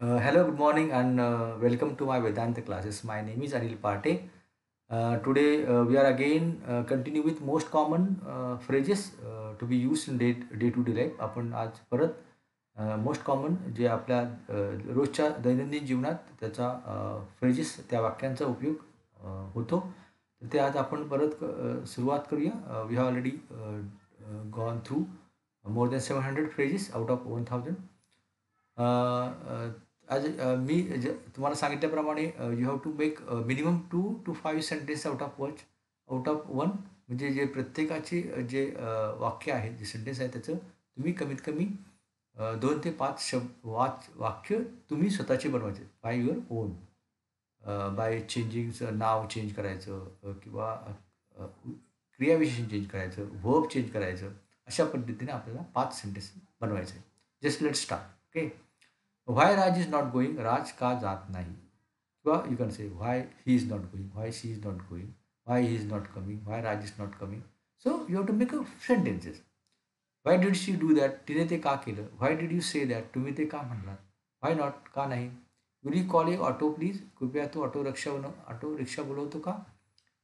Hello, good morning, and welcome to my Vedanta classes. My name is Anil Pate. Today, we are again continue with most common phrases to be used in day to day life. आपण आज परत most common जे आपल्या रोजच्या दैनंदिन जीवनात त्याचा phrases त्या वाक्यांचा उपयोग होतो. तर ते आज आपण परत सुरुवात करूया. We have already gone through more than 700 phrases out of 1000. आज मी तुम्हाला सांगितल्याप्रमाणे you have to make minimum 2 to 5 sentence out of 1. म्हणजे जे प्रत्येकाचे जे वाक्य आहेत, जे सेंटेन्स आहे त्याचं तुम्ही कमीत कमी 2 ते 5 वाक्य तुम्ही स्वतःचे बनवायचे बाय युअर ओन. बाय चेंजिंगचं नाव चेंज करायचं, किंवा क्रियाविशेषण चेंज करायचं, व्हर्ब चेंज करायचं. अशा पद्धतीने आपल्याला 5 सेंटेन्स बनवायचे आहे. Just let start. Okay. Why Raj is not going, Raj का जात नाही. किंवा you can say why he is not going, why she is not going, why he is not coming, why Raj is not coming. So you have to make a sentences. Why did she do that, तिने ते का केलं. Why did you say that, तुम्ही ते का म्हणलात. Why not, का नाही. Will you call a auto please, कृपया तो ऑटो रिक्षा बोलवतो का.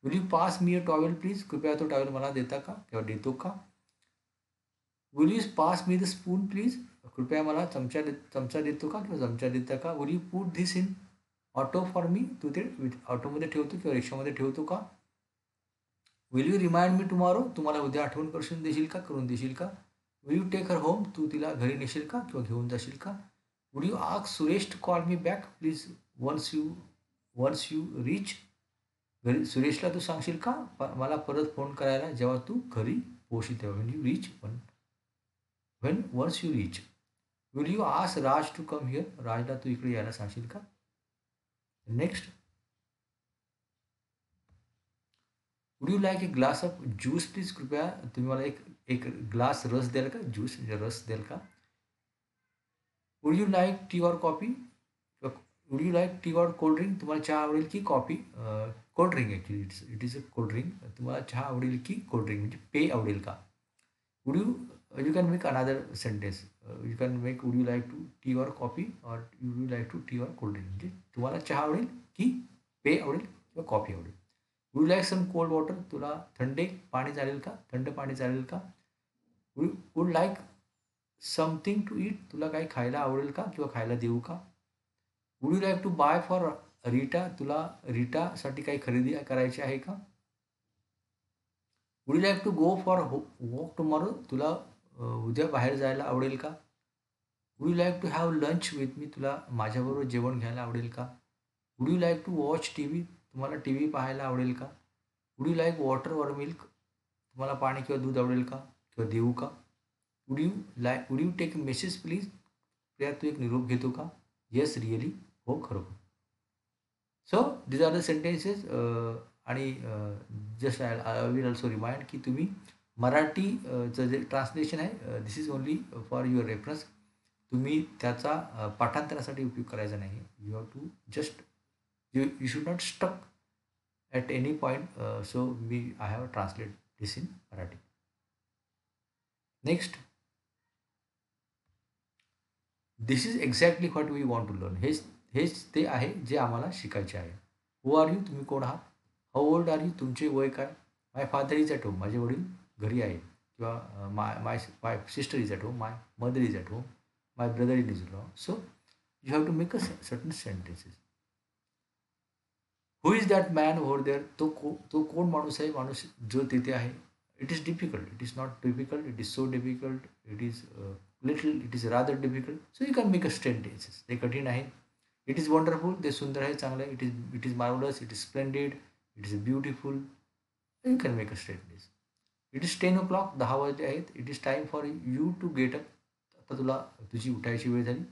Will you pass me a towel please, कृपया तो टॉवेल मला देता का किंवा देतो का. Will you pass me the spoon please, कृपया मला चमचा देतो का किंवा चमचा देता का. Will you put this in auto for me, तू ते ऑटोमध्ये ठेवतो किंवा रिक्षामध्ये ठेवतो का. Will you remind me tomorrow, तुम्हाला उद्या आठवण करून देशील का. Will you take her home, तू तिला घरी नेशील का किंवा घेऊन जाशील का. Would you ask Suresh to call me back please once you reach, घरी सुरेशला तू सांगशील का मला परत फोन करायला जेव्हा तू घरी पोहोचशील तेव्हा. Wien you reach when once you reach. Will you ask Raj to come here? राजला तू इकडे यायला सांगशील का. Next. Would you like a glass of juice please, कृपया तुम्ही मला एक एक ग्लास रस द्याल का, ज्यूस म्हणजे रस द्याल का. Would you like tea or coffee, would you like tea or cold drink, तुम्हाला चहा आवडेल की coffee. Cold drink actually it is a cold drink. तुम्हाला चहा आवडेल की कोल्ड ड्रिंक म्हणजे पेय आवडेल का. Would you, you can make another sentence. You can make would you like to tea or coffee, or would you like to tea or cold drink. म्हणजे तुम्हाला चहा आवडेल की पेय आवडेल किंवा कॉफी आवडेल. Would you like some cold water, तुला पाणी चालेल का, थंड पाणी चालेल का. Would like something to eat, तुला काही खायला आवडेल का किंवा खायला देऊ का. Would you like to buy for Rita, तुला रीटासाठी काही खरेदी करायची आहे का. Would you like to go for walk tomorrow, तुला उद्या बाहेर जायला आवडेल का. Would you like to have lunch with me, तुला माझ्याबरोबर जेवण घ्यायला आवडेल का. Would you like to watch T V, तुम्हाला टी व्ही पाहायला आवडेल का. Would you like water or milk, तुम्हाला पाणी किंवा दूध आवडेल का किंवा देऊ का. Would you take message please, त्या तू एक निरोप घेतो का. येस रिअली, हो खरोखर. So these are the sentences. आणि just I will also remind की तुम्ही मराठीचं जे ट्रान्सलेशन आहे, this is only for your reference. तुम्ही त्याचा पाठांतरासाठी उपयोग करायचा नाही. You have to just you should not stuck at any point. So I have translate this in Marathi. Next. This is exactly what we want to learn. हेच ते आहे जे आम्हाला शिकायचे आहे. हू आर यू, तुम्ही कोण आहात. हाऊ ओल्ड आर यू, तुमचे वय काय. My father is at home, माझे वडील घरी आहेत. किंवा my sister is at home, my mother is at home, my brother is law. So you have to make a certain sentences. Who is that man over there, तो कोण माणूस आहे, माणूस जो तिथे आहे. It is difficult, it is not difficult, it is so difficult, it is little, it is rather difficult. So you can make a sentences. ते कठीण आहे. इट इज वंडरफुल, ते सुंदर आहे, चांगलं आहे. It is marvellous, it is splendid, it is beautiful. You can make a sentence. It is 10 o'clock, 10 वाजले आहेत. It is time for you to get up, आता तुला तुझी उठायची वेळ झाली.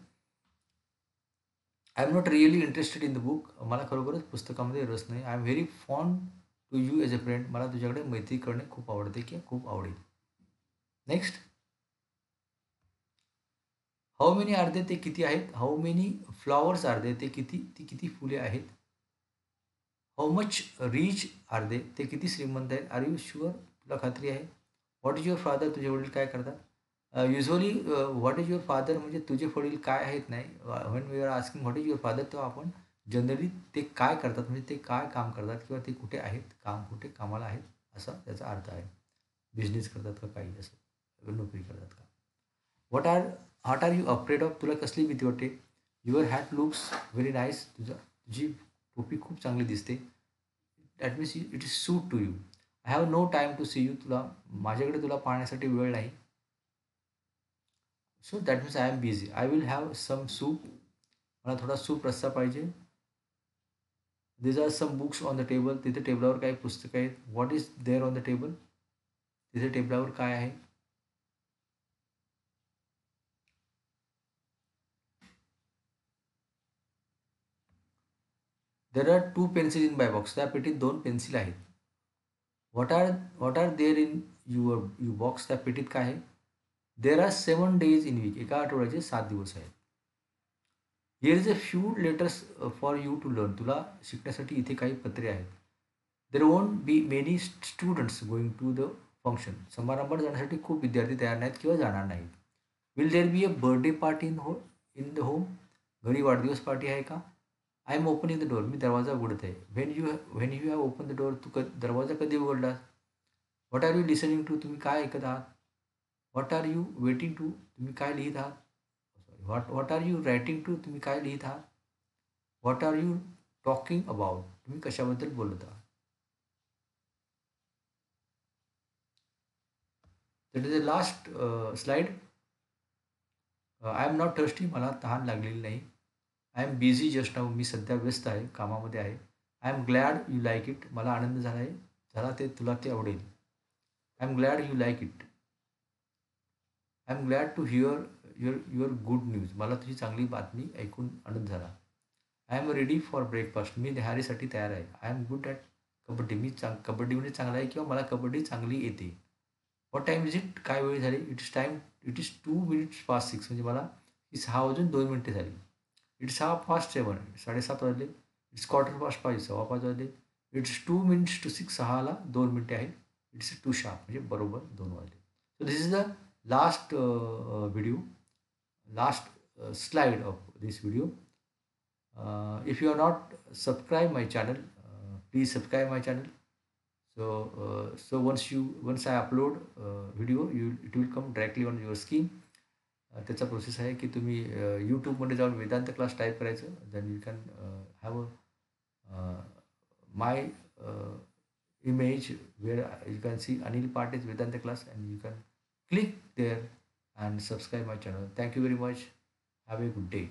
I am not really interested in the book, मला खरोखरच पुस्तकामध्ये रस नाही. I am very fond to you as a friend, मला तुझ्याकडे मैत्री करणे खूप आवडते किंवा खूप आवडेल. Next. How many are they, ते किती आहेत. How many flowers are they, ती किती फुले आहेत. How much rich are they, ते किती श्रीमंत आहेत. आर यू शुअर, तुला खात्री आहे. व्हॉट इज युअर फादर, तुझे वडील काय करतात. Usually what is your father म्हणजे तुझे वडील काय आहेत नाही. When we are asking what is your father, तेव्हा आपण जनरली ते काय करतात म्हणजे ते काय काम करतात किंवा ते कुठे आहेत, कुठे कामाला आहेत, असा त्याचा अर्थ आहे. बिझनेस करतात का काही असं, नोकरी करतात का. What are you afraid of, तुला कसली भीती वाटते. Your hat looks very nice, तुझी टोपी खूप चांगली दिसते. That means it is suit to you. I have no time to see you, माझ्याकडे तुला पाहण्यासाठी वेळ नाही. So that means I am busy. I will have some soup, मला थोडा सूप रस्सा पाहिजे. These are some books on the table, तिथे टेबलावर काही पुस्तकं आहेत. What is there on the table, तिथे टेबलावर काय आहे. There are two pencil in my box, त्या पेटीत 2 पेन्सिल आहेत. What are there in you box, त्या पेटीत काय आहे. There are 7 days in week, एका आठवड्याचे 7 दिवस आहेत. Here is a few letters for you to learn, तुला शिकण्यासाठी इथे काही पत्रे आहेत. There won't be many students going to the function, समारंभात जाण्यासाठी खूप विद्यार्थी तयार नाहीत किंवा जाणार नाहीत. Will there be a birthday party in the home, घरी वाढदिवस पार्टी आहे का. I am opening the door, मी दरवाजा उघडत आहे. When you have open the door, तू दरवाजा कधी उघडलास. What are you listening to, तुम्ही काय ऐकत आहात. What are you waiting to, तुम्ही काय लिहित आहात. Sorry, what are you writing to, तुम्ही काय लिहित आहात. What are you talking about, तुम्ही कशाबद्दल बोलत आहात. That is the last slide. I am not thirsty, मला तहान लागलेली नाही. I am busy just now, मी सध्या व्यस्त आहे, कामामध्ये आहे. I am glad you like it, मला आनंद झाला आहे, ते तुला ते आवडेल. I am glad you like it. I am glad to hear your good news, मला तुझी चांगली बातमी ऐकून आनंद झाला. I am ready for breakfast, मी न्याहारीसाठी तयार आहे. I am good at kabaddi, कबड्डीमध्ये चांगला आहे किंवा मला कबड्डी चांगली येते. व्हॉट टाईम इज इट, काय वेळ झाली. इट इज 2 minutes past 6, म्हणजे मला ही 6 वाजून 2 मिनिटे झाली. इट्स 7:30, 7:30 वाजले. इट्स 5:15, 5:15 वाजले. इट्स 2 minutes to 6, 6:02 आहे. इट्स 2 sharp, म्हणजे बरोबर 2 वाजले. So this is the last video, last slide of this video. If you are not subscribe my channel, please subscribe my channel. So once I upload video, it will come directly on your screen. त्याचा process आहे की तुम्ही यूट्यूबमध्ये जाऊन Vedant class type करायचं. Then you can have a my image where you can see Anil Patil's Vedanta class, and you can click there and subscribe my channel. Thank you very much. Have a good day.